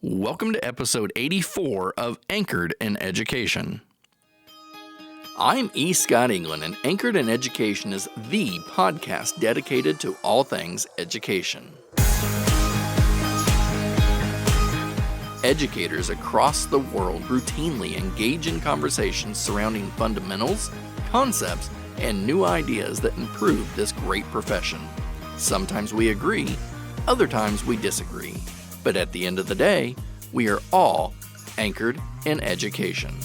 Welcome to episode 84 of Anchored in Education. I'm E. Scott England, and Anchored in Education is the podcast dedicated to all things education. Educators across the world routinely engage in conversations surrounding fundamentals, concepts, and new ideas that improve this great profession. Sometimes we agree, other times we disagree. But at the end of the day, we are all anchored in education.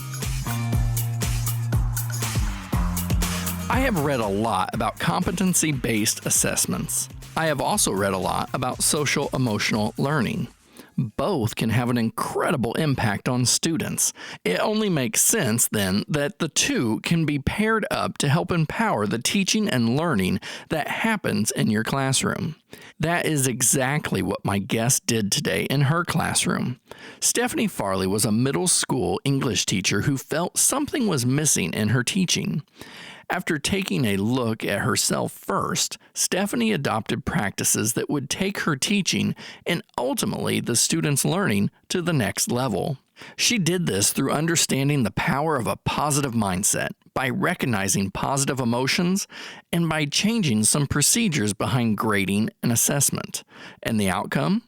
I have read a lot about competency-based assessments. I have also read a lot about social-emotional learning. Both can have an incredible impact on students. It only makes sense, then, that the two can be paired up to help empower the teaching and learning that happens in your classroom. That is exactly what my guest did today in her classroom. Stephanie Farley was a middle school English teacher who felt something was missing in her teaching. After taking a look at herself first, Stephanie adopted practices that would take her teaching and ultimately the students' learning to the next level. She did this through understanding the power of a positive mindset, by recognizing positive emotions, and by changing some procedures behind grading and assessment. And the outcome?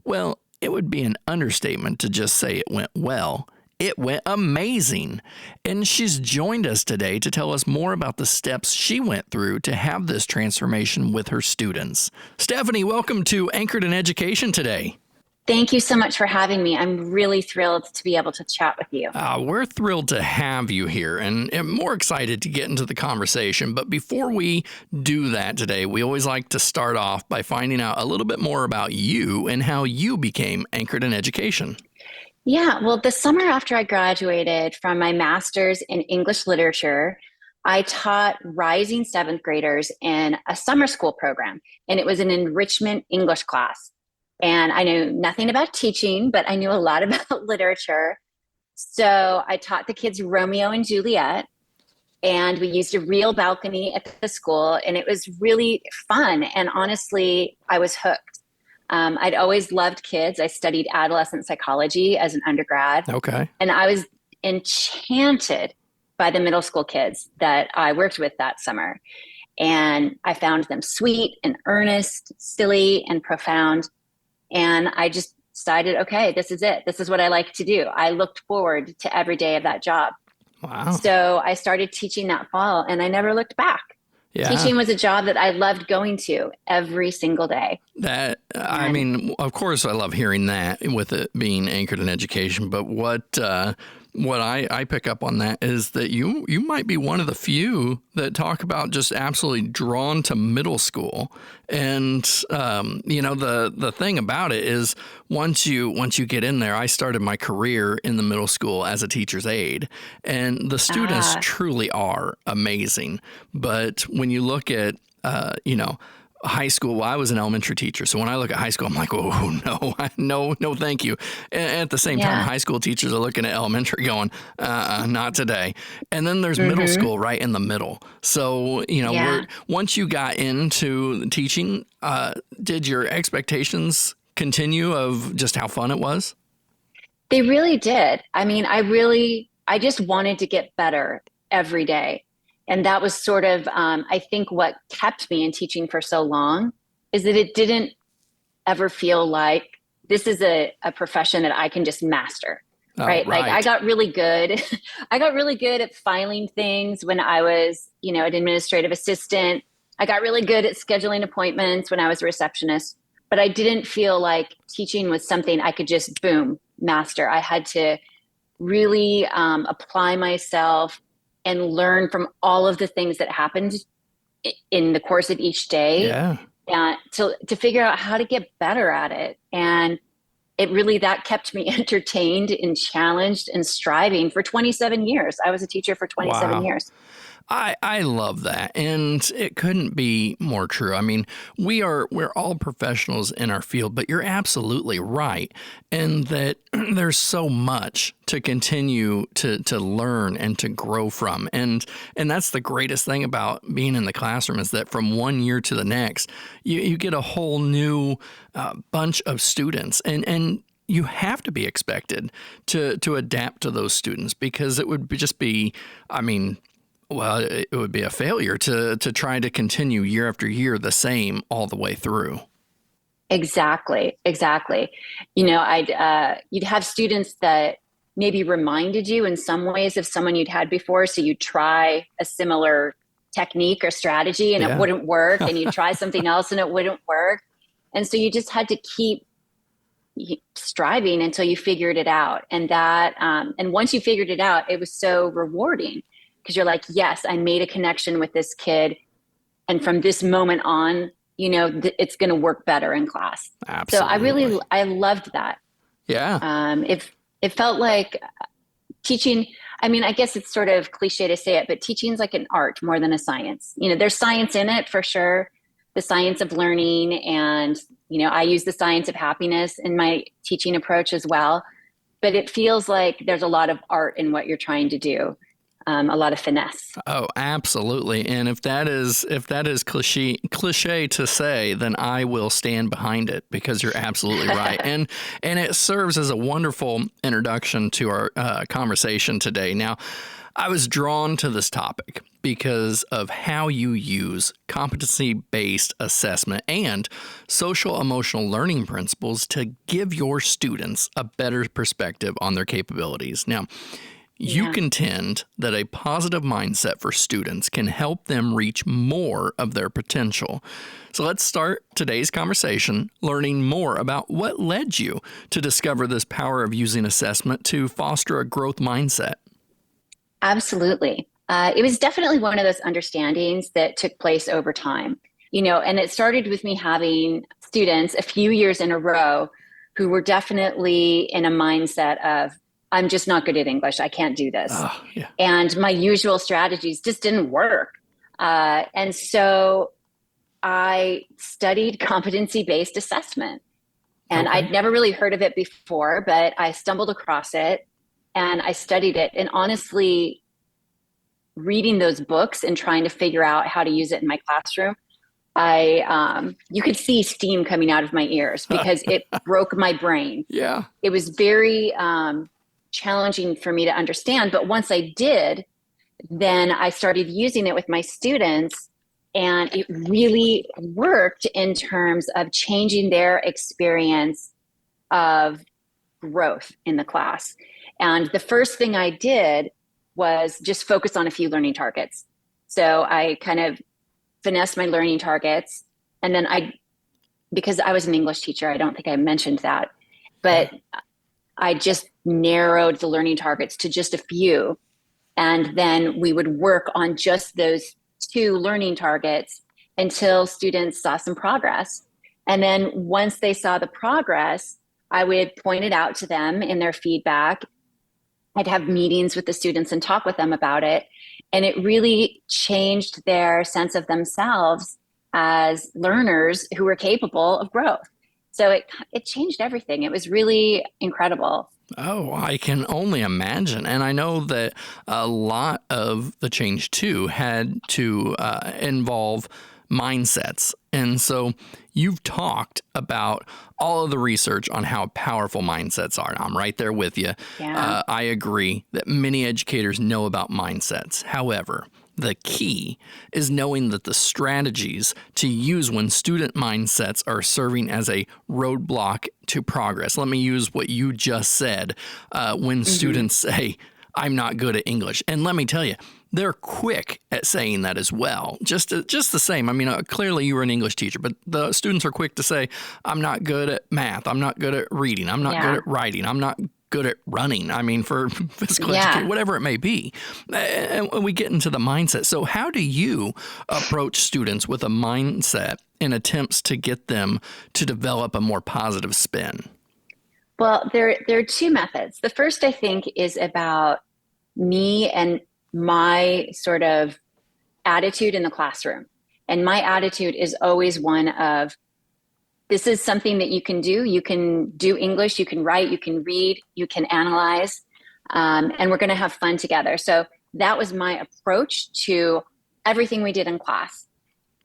Well, it would be an understatement to just say it went well. It went amazing. And she's joined us today to tell us more about the steps she went through to have this transformation with her students. Stephanie, welcome to Anchored in Education today. Thank you so much for having me. I'm really thrilled to be able to chat with you. We're thrilled to have you here and more excited to get into the conversation. But before we do that today, we always like to start off by finding out a little bit more about you and how you became anchored in education. Yeah, well, the summer after I graduated from my master's in English literature, I taught rising seventh graders in a summer school program, and it was an enrichment English class. And I knew nothing about teaching, but I knew a lot about literature. So I taught the kids Romeo and Juliet, and we used a real balcony at the school, and it was really fun. And honestly, I was hooked. I'd always loved kids. I studied adolescent psychology as an undergrad. Okay. And I was enchanted by the middle school kids that I worked with that summer. And I found them sweet and earnest, silly and profound. And I just decided, okay, this is it. This is what I like to do. I looked forward to every day of that job. Wow. So I started teaching that fall, and I never looked back. Yeah. Teaching was a job that I loved going to every single day. I mean, of course, I love hearing that with it being anchored in education. But what I pick up on that is that you might be one of the few that talk about just absolutely drawn to middle school. And, the thing about it is once you get in there, I started my career in the middle school as a teacher's aide, and the students truly are amazing. But when you look at, high school, well, I was an elementary teacher. So when I look at high school, I'm like, oh, no, thank you. And at the same time, high school teachers are looking at elementary going, not today. And then there's middle school right in the middle. So, once you got into teaching, did your expectations continue of just how fun it was? They really did. I mean, I just wanted to get better every day. And that was sort of, I think what kept me in teaching for so long is that it didn't ever feel like this is a profession that I can just master, right? Like I got really good. I got really good at filing things when I was, an administrative assistant. I got really good at scheduling appointments when I was a receptionist, but I didn't feel like teaching was something I could just, boom, master. I had to really apply myself and learn from all of the things that happened in the course of each day, to figure out how to get better at it. And that kept me entertained and challenged and striving for 27 years. I was a teacher for 27 years. I love that. And it couldn't be more true. I mean, we're all professionals in our field, but you're absolutely right in that there's so much to continue to learn and to grow from. And that's the greatest thing about being in the classroom is that from one year to the next, you get a whole new bunch of students. And you have to be expected to adapt to those students, because it would just be, I mean, well, it would be a failure to try to continue year after year the same all the way through. Exactly, exactly. You'd have students that maybe reminded you in some ways of someone you'd had before. So you'd try a similar technique or strategy and it Yeah. wouldn't work, and you'd try something else and it wouldn't work. And so you just had to keep striving until you figured it out. And once you figured it out, it was so rewarding, because you're like, yes, I made a connection with this kid. And from this moment on, it's going to work better in class. Absolutely. So I loved that. Yeah. It felt like teaching. I mean, I guess it's sort of cliche to say it, but teaching is like an art more than a science. There's science in it for sure, the science of learning. And, I use the science of happiness in my teaching approach as well. But it feels like there's a lot of art in what you're trying to do. A lot of finesse. Oh, absolutely. And if that is cliche to say, then I will stand behind it, because you're absolutely right. And it serves as a wonderful introduction to our conversation today. Now, I was drawn to this topic because of how you use competency-based assessment and social emotional learning principles to give your students a better perspective on their capabilities. Now, you contend that a positive mindset for students can help them reach more of their potential. So let's start today's conversation learning more about what led you to discover this power of using assessment to foster a growth mindset. Absolutely. It was definitely one of those understandings that took place over time, and it started with me having students a few years in a row who were definitely in a mindset of, I'm just not good at English. I can't do this. Oh, yeah. And my usual strategies just didn't work. And so I studied competency-based assessment. And Okay. I'd never really heard of it before, but I stumbled across it and I studied it. And honestly, reading those books and trying to figure out how to use it in my classroom, you could see steam coming out of my ears, because it broke my brain. Yeah. It was very challenging for me to understand. But once I did, then I started using it with my students, and it really worked in terms of changing their experience of growth in the class. And the first thing I did was just focus on a few learning targets. So I kind of finessed my learning targets. And then because I was an English teacher, I don't think I mentioned that, but I just narrowed the learning targets to just a few. And then we would work on just those 2 learning targets until students saw some progress. And then once they saw the progress, I would point it out to them in their feedback. I'd have meetings with the students and talk with them about it. And it really changed their sense of themselves as learners who were capable of growth. So it changed everything. It was really incredible. Oh, I can only imagine. And I know that a lot of the change, too, had to involve mindsets. And so you've talked about all of the research on how powerful mindsets are. And I'm right there with you. Yeah. I agree that many educators know about mindsets. However, the key is knowing that the strategies to use when student mindsets are serving as a roadblock to progress. Let me use what you just said when students say, I'm not good at English. And let me tell you, they're quick at saying that as well. Just the same. I mean, clearly you were an English teacher, but the students are quick to say, I'm not good at math. I'm not good at reading. I'm not good at writing. I'm not good at running. I mean, for physical education, whatever it may be. And we get into the mindset. So how do you approach students with a mindset in attempts to get them to develop a more positive spin? Well, there are 2 methods. The first, I think, is about me and my sort of attitude in the classroom. And my attitude is always one of, this is something that you can do. You can do English, you can write, you can read, you can analyze, and we're going to have fun together. So that was my approach to everything we did in class.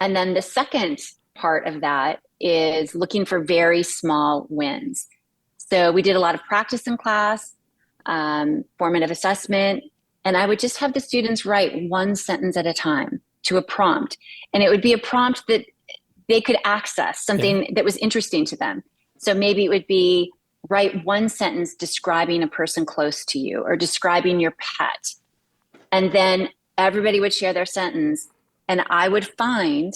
And then the second part of that is looking for very small wins. So we did a lot of practice in class, formative assessment, and I would just have the students write one sentence at a time to a prompt. And it would be a prompt that they could access, something that was interesting to them. So maybe it would be write one sentence describing a person close to you or describing your pet. And then everybody would share their sentence, and I would find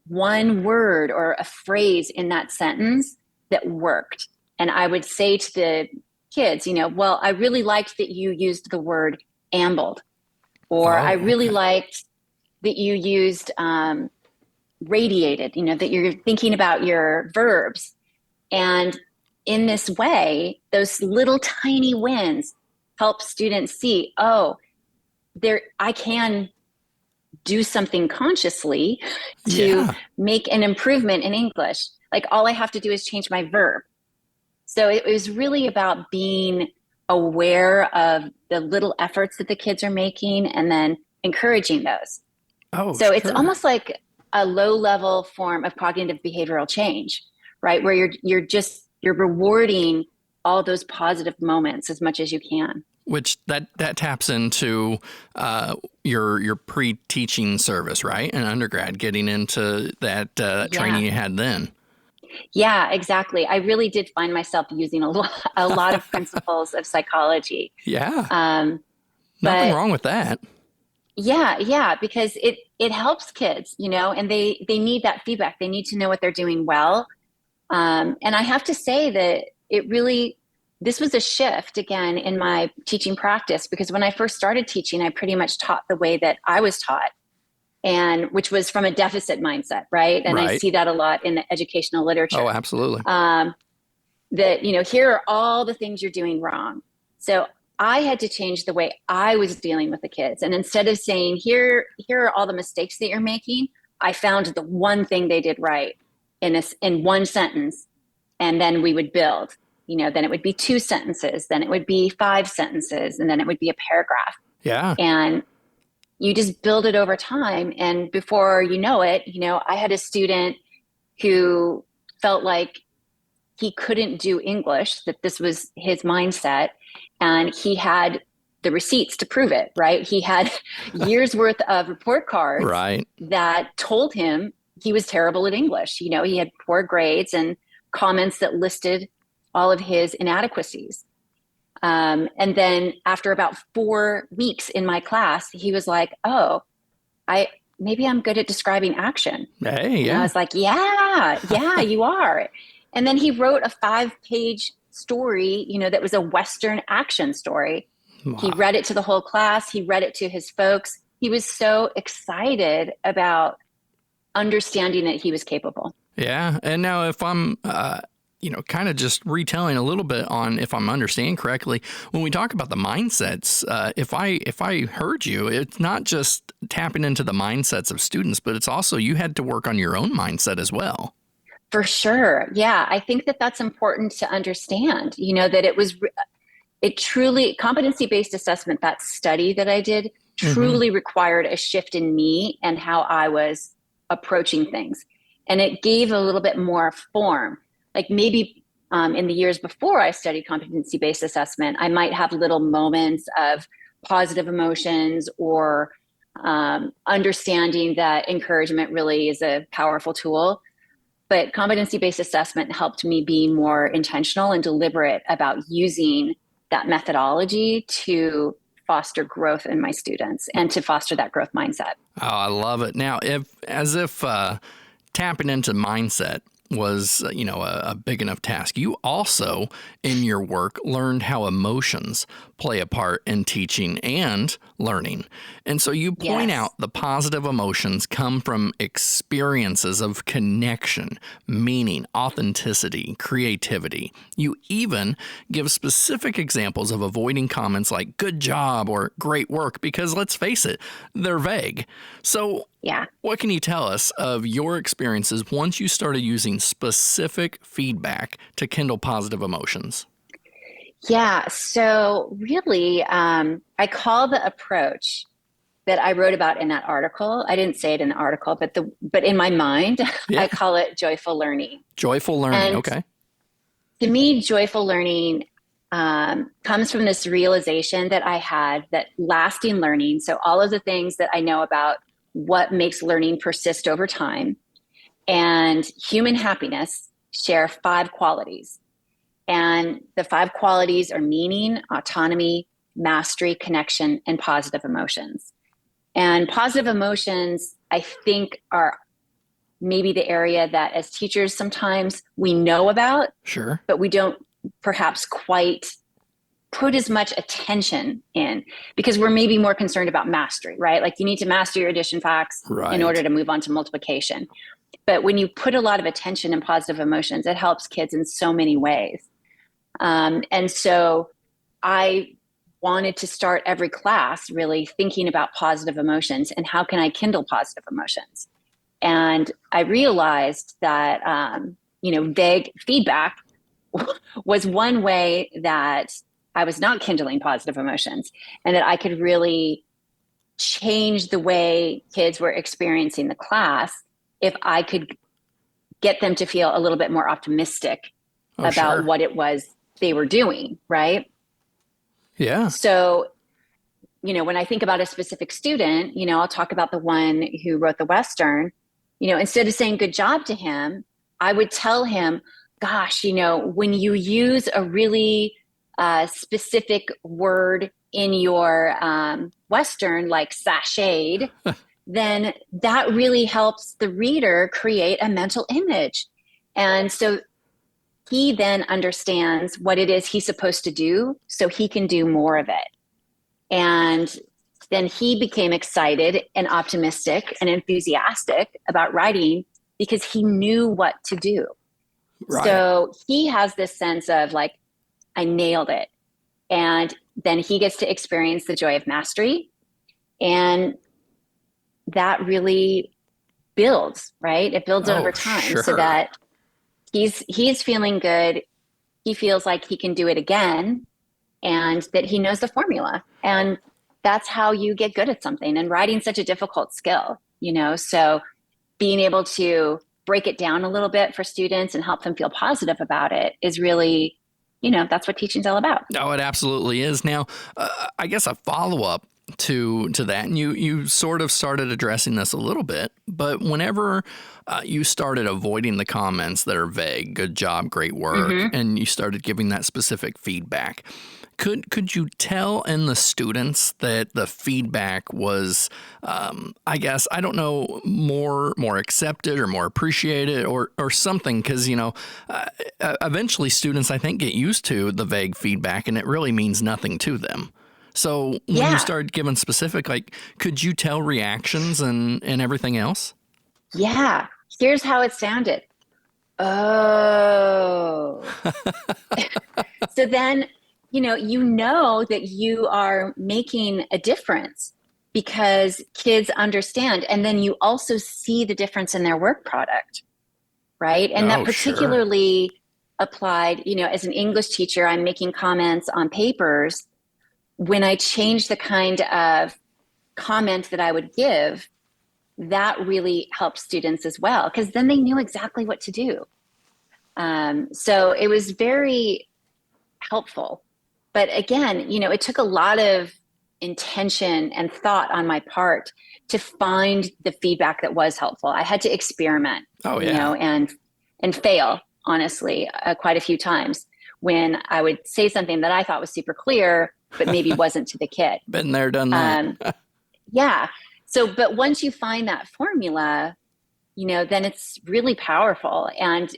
one word or a phrase in that sentence that worked. And I would say to the kids, well, I really liked that you used the word ambled, or I really liked that you used radiated, that you're thinking about your verbs. And in this way, those little tiny wins help students see, I can do something consciously to make an improvement in English. Like all I have to do is change my verb. So it was really about being aware of the little efforts that the kids are making and then encouraging those. So it's almost like a low-level form of cognitive behavioral change, right? Where you're rewarding all those positive moments as much as you can. Which that taps into your pre-teaching service, right? An undergrad, getting into that training you had then. Yeah, exactly. I really did find myself using a lot of principles of psychology. Yeah. Nothing wrong with that. Yeah, because it helps kids, and they need that feedback. They need to know what they're doing well. And I have to say that this was a shift again in my teaching practice, because when I first started teaching, I pretty much taught the way that I was taught, and which was from a deficit mindset, right? And I see that a lot in the educational literature. Oh, absolutely. That, here are all the things you're doing wrong. So I had to change the way I was dealing with the kids. And instead of saying, here are all the mistakes that you're making, I found the one thing they did right in one sentence. And then we would build, then it would be 2 sentences, then it would be 5 sentences, and then it would be a paragraph. Yeah. And you just build it over time. And before you know it, I had a student who felt like he couldn't do English, that this was his mindset. And he had the receipts to prove it, right? He had years worth of report cards that told him he was terrible at English. He had poor grades and comments that listed all of his inadequacies. And then after about 4 weeks in my class, he was like, maybe I'm good at describing action. Hey, yeah. And I was like, yeah, you are. And then he wrote a 5-page story, that was a Western action story. Wow. He read it to the whole class. He read it to his folks. He was so excited about understanding that he was capable. Yeah. And now if I'm, kind of just retelling a little bit on, if I'm understanding correctly, when we talk about the mindsets, if I heard you, it's not just tapping into the mindsets of students, but it's also you had to work on your own mindset as well. For sure. Yeah. I think that that's important to understand, that it truly, competency-based assessment, that study that I did truly required a shift in me and how I was approaching things. And it gave a little bit more form. Like maybe in the years before I studied competency-based assessment, I might have little moments of positive emotions or understanding that encouragement really is a powerful tool. But competency-based assessment helped me be more intentional and deliberate about using that methodology to foster growth in my students and to foster that growth mindset. Oh, I love it. Now, if tapping into mindset was, a big enough task, you also, in your work, learned how emotions play a part in teaching and learning. And so you point out the positive emotions come from experiences of connection, meaning, authenticity, creativity. You even give specific examples of avoiding comments like good job or great work, because let's face it, they're vague. So what can you tell us of your experiences once you started using specific feedback to kindle positive emotions? Yeah, so really, I call the approach that I wrote about in that article, I didn't say it in the article, but in my mind, I call it joyful learning. Joyful learning, okay. To me, joyful learning comes from this realization that I had that lasting learning, so all of the things that I know about what makes learning persist over time, and human happiness share five qualities. And the five qualities are meaning, autonomy, mastery, connection, and positive emotions. And positive emotions, I think, are maybe the area that as teachers sometimes we know about, Sure. but we don't perhaps quite put as much attention in because we're maybe more concerned about mastery, right? Like you need to master your addition facts in order to move on to multiplication. But when you put a lot of attention in positive emotions, it helps kids in so many ways. And so I wanted to start every class really thinking about positive emotions and how can I kindle positive emotions. And I realized that, vague feedback was one way that I was not kindling positive emotions and that I could really change the way kids were experiencing the class if I could get them to feel a little bit more optimistic about what it was they were doing, right? Yeah. So, when I think about a specific student, I'll talk about the one who wrote the Western, instead of saying good job to him, I would tell him, gosh, when you use a really specific word in your Western, like sashayed, then that really helps the reader create a mental image. And so he then understands what it is he's supposed to do so he can do more of it. And then he became excited and optimistic and enthusiastic about writing because he knew what to do. Right. So he has this sense of like, I nailed it. And then he gets to experience the joy of mastery. And that really builds, right? It builds over time so that he's feeling good. He feels like he can do it again and that he knows the formula. And that's how you get good at something. And writing's such a difficult skill, so being able to break it down a little bit for students and help them feel positive about it is really, that's what teaching's all about. Oh, it absolutely is. Now, I guess a follow-up to that, and you sort of started addressing this a little bit, but whenever you started avoiding the comments that are vague, good job, great work, and you started giving that specific feedback, could you tell in the students that the feedback was, I guess, I don't know, more accepted or more appreciated or something? Because, eventually students, I think, get used to the vague feedback and it really means nothing to them. So when you started giving specific, like, could you tell reactions and everything else? Yeah. Here's how it sounded. Oh. So then, you know that you are making a difference because kids understand. And then you also see the difference in their work product, right? And that particularly applied, as an English teacher, I'm making comments on papers. When I changed the kind of comment that I would give, that really helped students as well, because then they knew exactly what to do. So it was very helpful. But again, it took a lot of intention and thought on my part to find the feedback that was helpful. I had to experiment, and fail, honestly, quite a few times when I would say something that I thought was super clear, but maybe wasn't to the kid. Been there, done that. Yeah. So, but once you find that formula, then it's really powerful. And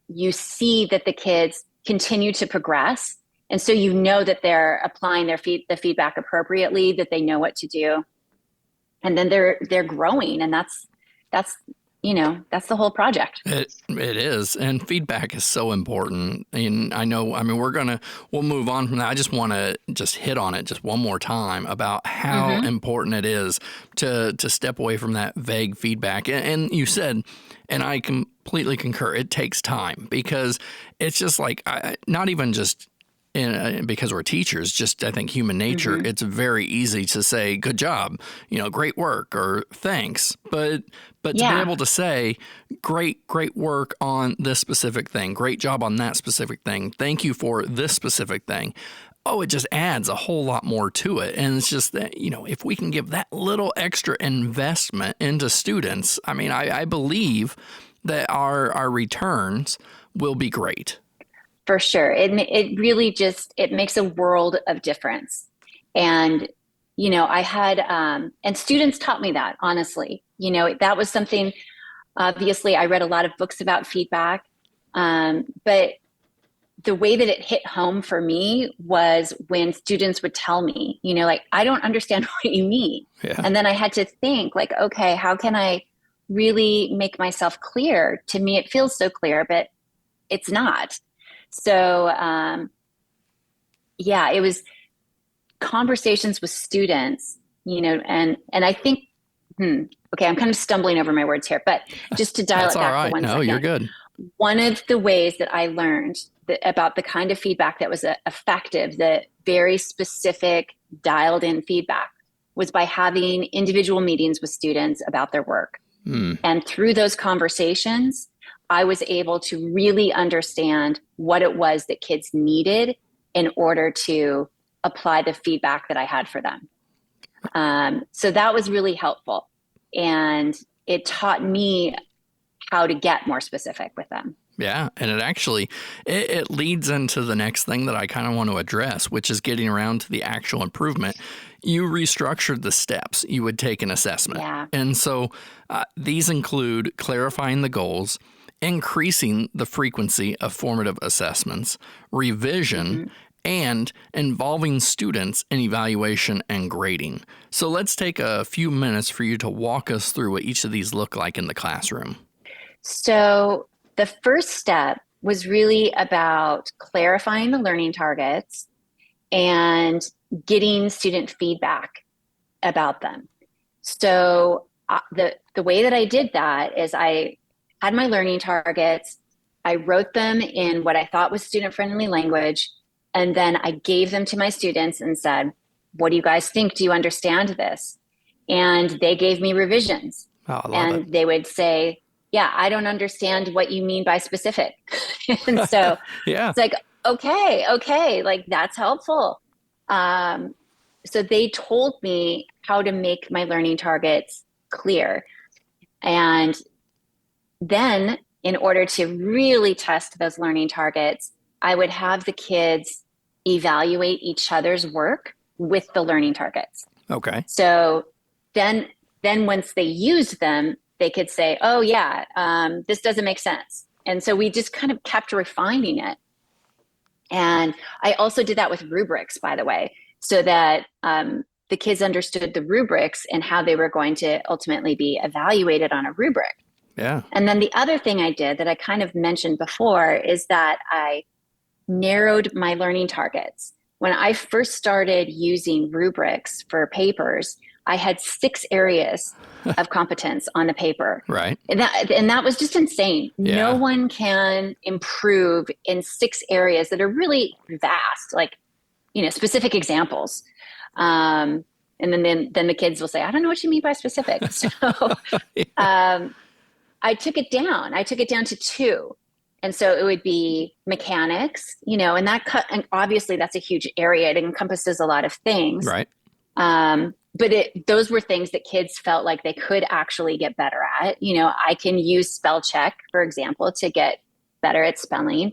you see that the kids continue to progress. And so that they're applying the feedback appropriately, that they know what to do. And then they're growing. And that's the whole project. It is. And feedback is so important. And we'll move on from that. I just want to hit on it just one more time about how important it is to step away from that vague feedback. And you said, and I completely concur, it takes time because it's just like, not even just and because we're teachers, just I think human nature, it's very easy to say, good job, great work, or thanks. But to be Yeah, able to say, great work on this specific thing, great job on that specific thing, thank you for this specific thing. Oh, it just adds a whole lot more to it. And it's just that, if we can give that little extra investment into students, I mean, I believe that our returns will be great. for sure. It really it makes a world of difference. And, I had, and students taught me that, honestly. That was something, obviously, I read a lot of books about feedback. But the way that it hit home for me was when students would tell me, like, I don't understand what you mean. Yeah. And then I had to think, like, okay, how can I really make myself clear? To me, it feels so clear, but it's not. So, yeah, it was conversations with students, and I think, okay, I'm kind of stumbling over my words here, but just to dial it That's all back right. for one No, second. you're good. One of the ways that I learned about the kind of feedback that was effective, the very specific dialed in feedback, was by having individual meetings with students about their work. And through those conversations, I was able to really understand what it was that kids needed in order to apply the feedback that I had for them. So that was really helpful. And it taught me how to get more specific with them. Yeah, and it leads into the next thing that I kind of want to address, which is getting around to the actual improvement. You restructured the steps you would take an assessment. Yeah. And so these include clarifying the goals, increasing the frequency of formative assessments, revision, and involving students in evaluation and grading. So let's take a few minutes for you to walk us through what each of these look like in the classroom. So the first step was really about clarifying the learning targets and getting student feedback about them. So the way that I did that is I had my learning targets, I wrote them in what I thought was student-friendly language, and then I gave them to my students and said, what do you guys think? Do you understand this? And they gave me revisions. Oh, I love and it. They would say, yeah, I don't understand what you mean by specific. And so Yeah. it's like, okay, like that's helpful. So they told me how to make my learning targets clear. And then in order to really test those learning targets, I would have the kids evaluate each other's work with the learning targets. Okay. So then once they used them, they could say, oh yeah, this doesn't make sense. And so we just kind of kept refining it. And I also did that with rubrics, by the way, so that the kids understood the rubrics and how they were going to ultimately be evaluated on a rubric. Yeah. And then the other thing I did that I kind of mentioned before is that I narrowed my learning targets. When I first started using rubrics for papers, I had 6 areas of competence on the paper. Right. And that was just insane. Yeah. No one can improve in 6 areas that are really vast, like, specific examples. And then the kids will say, I don't know what you mean by specific. So I took it down. I took it down to 2. And so it would be mechanics, and and obviously that's a huge area. It encompasses a lot of things. Right. But those were things that kids felt like they could actually get better at. I can use spell check, for example, to get better at spelling.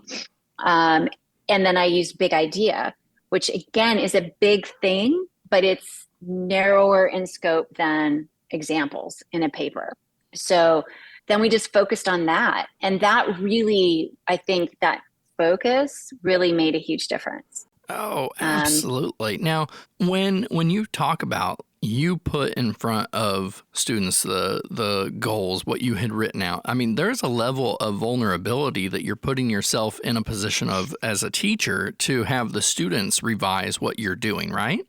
And then I use big idea, which again is a big thing, but it's narrower in scope than examples in a paper. So then we just focused on that. And that really, I think that focus really made a huge difference. Oh, absolutely. Now, when you talk about you put in front of students the goals, what you had written out, I mean, there's a level of vulnerability that you're putting yourself in a position of as a teacher to have the students revise what you're doing, right?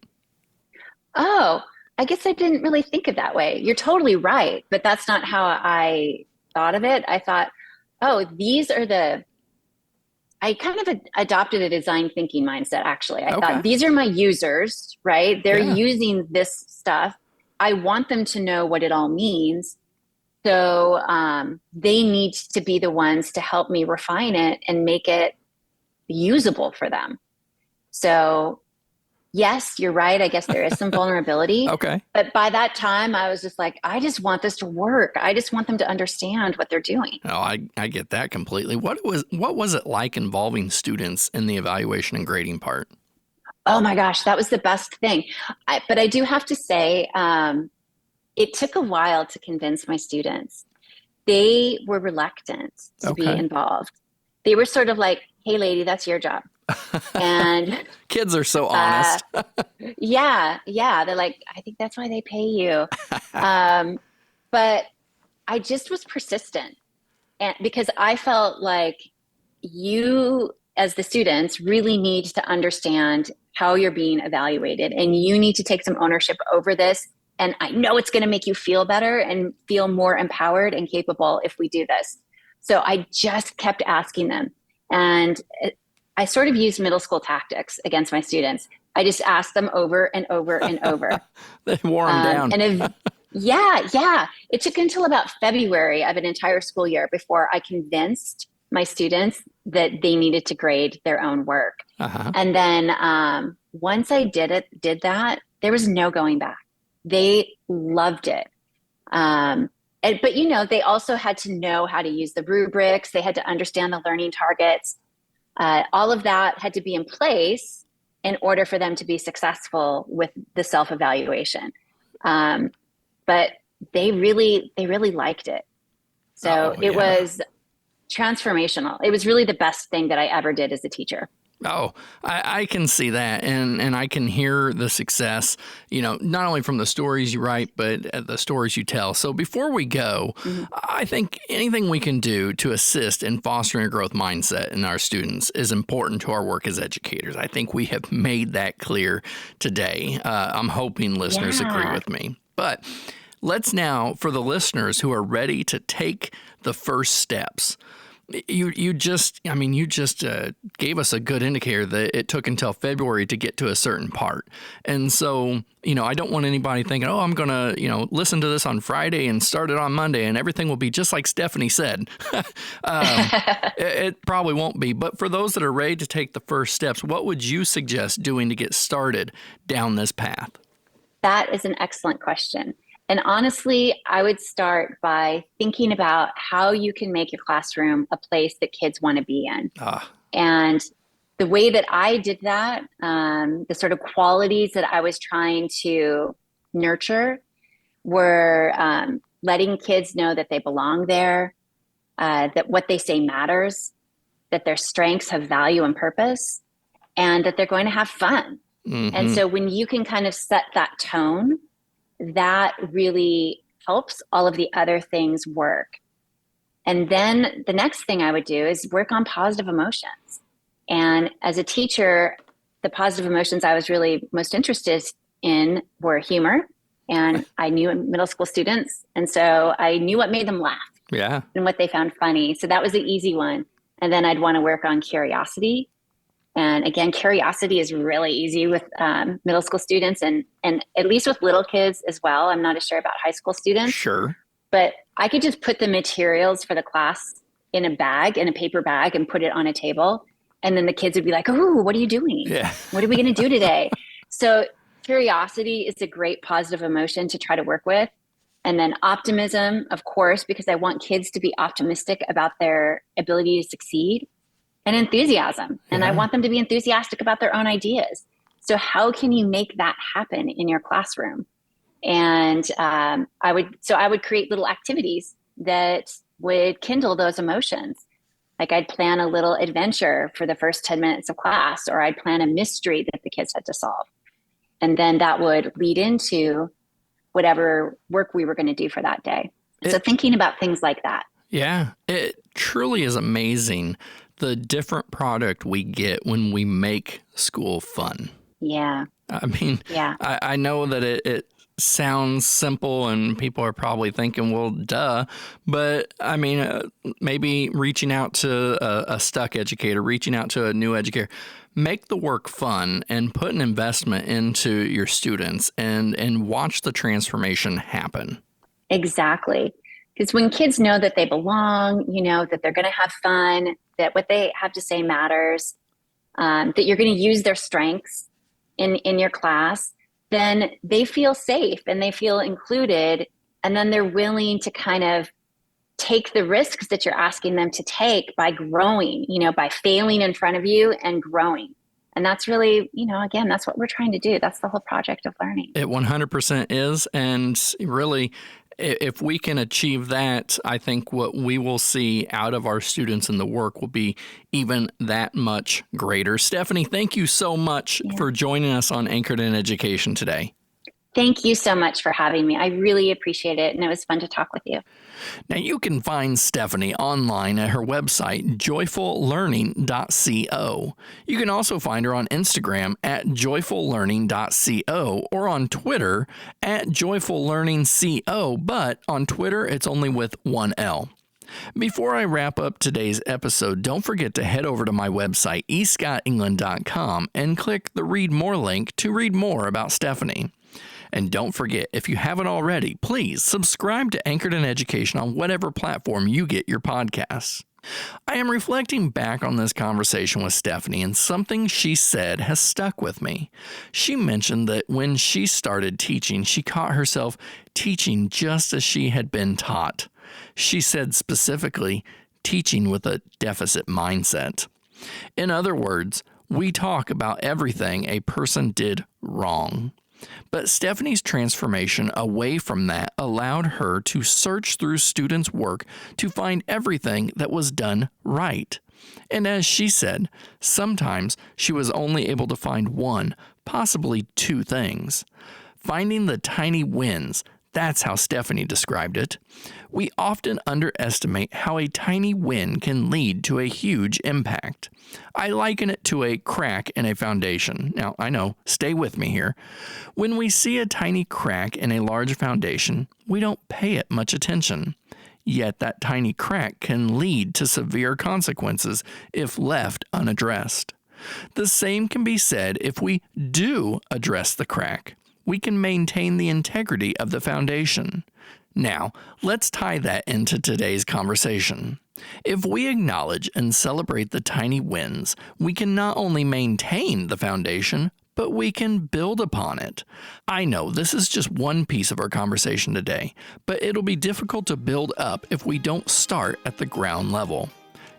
Oh, I guess I didn't really think of that way. You're totally right, but that's not how I thought of it. I thought, oh, these are I kind of adopted a design thinking mindset, actually. I Okay. thought, these are my users, right? They're Yeah. using this stuff. I want them to know what it all means. So they need to be the ones to help me refine it and make it usable for them. So yes, you're right. I guess there is some vulnerability. Okay. But by that time, I was just like, I just want this to work. I just want them to understand what they're doing. Oh, I get that completely. What was it like involving students in the evaluation and grading part? Oh my gosh, that was the best thing. But I do have to say, it took a while to convince my students. They were reluctant to be Okay. involved. They were sort of like, hey, lady, that's your job. And Kids are so uh, honest. yeah. They're like, I think that's why they pay you. Um, but I just was persistent. And because I felt like you, as the students, really need to understand how you're being evaluated, and you need to take some ownership over this. And I know it's going to make you feel better and feel more empowered and capable if we do this. So I just kept asking them. And I sort of used middle school tactics against my students. I just asked them over and over and over. They wore them down. Yeah. It took until about February of an entire school year before I convinced my students that they needed to grade their own work. Uh-huh. And then once I did that, there was no going back. They loved it. But they also had to know how to use the rubrics. They had to understand the learning targets. All of that had to be in place in order for them to be successful with the self-evaluation. But they really liked it. So it was transformational. It was really the best thing that I ever did as a teacher. Oh, I can see that, and I can hear the success, not only from the stories you write, but the stories you tell. So before we go, I think anything we can do to assist in fostering a growth mindset in our students is important to our work as educators. I think we have made that clear today. I'm hoping listeners agree with me. But let's now, for the listeners who are ready to take the first steps, you just gave us a good indicator that it took until February to get to a certain part. And so, I don't want anybody thinking, oh, I'm going to, listen to this on Friday and start it on Monday and everything will be just like Stephanie said. It probably won't be. But for those that are ready to take the first steps, what would you suggest doing to get started down this path? That is an excellent question. And honestly, I would start by thinking about how you can make your classroom a place that kids want to be in. And the way that I did that, the sort of qualities that I was trying to nurture were letting kids know that they belong there, that what they say matters, that their strengths have value and purpose, and that they're going to have fun. Mm-hmm. And so when you can kind of set that tone, that really helps all of the other things work. And then the next thing I would do is work on positive emotions. And as a teacher, the positive emotions I was really most interested in were humor. And I knew middle school students. And so I knew what made them laugh and what they found funny. So that was the easy one. And then I'd want to work on curiosity. And again, curiosity is really easy with middle school students and at least with little kids as well. I'm not as sure about high school students. Sure. But I could just put the materials for the class in a paper bag and put it on a table. And then the kids would be like, oh, what are you doing? Yeah. What are we going to do today? So curiosity is a great positive emotion to try to work with. And then optimism, of course, because I want kids to be optimistic about their ability to succeed. And enthusiasm. And I want them to be enthusiastic about their own ideas. So how can you make that happen in your classroom? And I would create little activities that would kindle those emotions. Like I'd plan a little adventure for the first 10 minutes of class, or I'd plan a mystery that the kids had to solve. And then that would lead into whatever work we were going to do for that day. So thinking about things like that. Yeah. It truly is amazing the different product we get when we make school fun. Yeah. I mean, I know that it sounds simple and people are probably thinking, well, duh. But I mean, maybe reaching out to a stuck educator, reaching out to a new educator, make the work fun and put an investment into your students and watch the transformation happen. Exactly. Because when kids know that they belong, that they're going to have fun, that what they have to say matters, that you're going to use their strengths in your class, then they feel safe and they feel included. And then they're willing to kind of take the risks that you're asking them to take by growing, by failing in front of you and growing. And that's really, again, that's what we're trying to do. That's the whole project of learning. It 100% is. And really, if we can achieve that, I think what we will see out of our students in the work will be even that much greater. Stephanie, thank you so much for joining us on Anchored in Education today. Thank you so much for having me. I really appreciate it, and it was fun to talk with you. Now, you can find Stephanie online at her website, joyfullearning.co. You can also find her on Instagram at joyfullearning.co or on Twitter at joyfullearningco, but on Twitter, it's only with one L. Before I wrap up today's episode, don't forget to head over to my website, escottingland.com, and click the Read More link to read more about Stephanie. And don't forget, if you haven't already, please subscribe to Anchored in Education on whatever platform you get your podcasts. I am reflecting back on this conversation with Stephanie, and something she said has stuck with me. She mentioned that when she started teaching, she caught herself teaching just as she had been taught. She said specifically, teaching with a deficit mindset. In other words, we talk about everything a person did wrong. But Stephanie's transformation away from that allowed her to search through students' work to find everything that was done right. And as she said, sometimes she was only able to find one, possibly two things. Finding the tiny wins, that's how Stephanie described it. We often underestimate how a tiny win can lead to a huge impact. I liken it to a crack in a foundation. Now, I know, stay with me here. When we see a tiny crack in a large foundation, we don't pay it much attention. Yet that tiny crack can lead to severe consequences if left unaddressed. The same can be said if we do address the crack. We can maintain the integrity of the foundation. Now, let's tie that into today's conversation. If we acknowledge and celebrate the tiny wins, we can not only maintain the foundation, but we can build upon it. I know this is just one piece of our conversation today, but it'll be difficult to build up if we don't start at the ground level.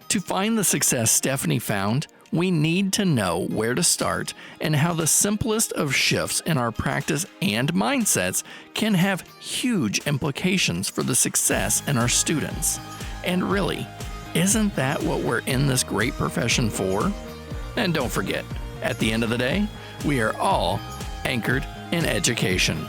To find the success Stephanie found, we need to know where to start and how the simplest of shifts in our practice and mindsets can have huge implications for the success in our students. And really, isn't that what we're in this great profession for? And don't forget, at the end of the day, we are all anchored in education.